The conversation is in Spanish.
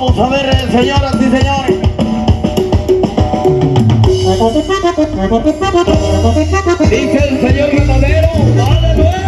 Vamos a ver, señoras y señores. Dice el señor ganadero, ¡aleluya!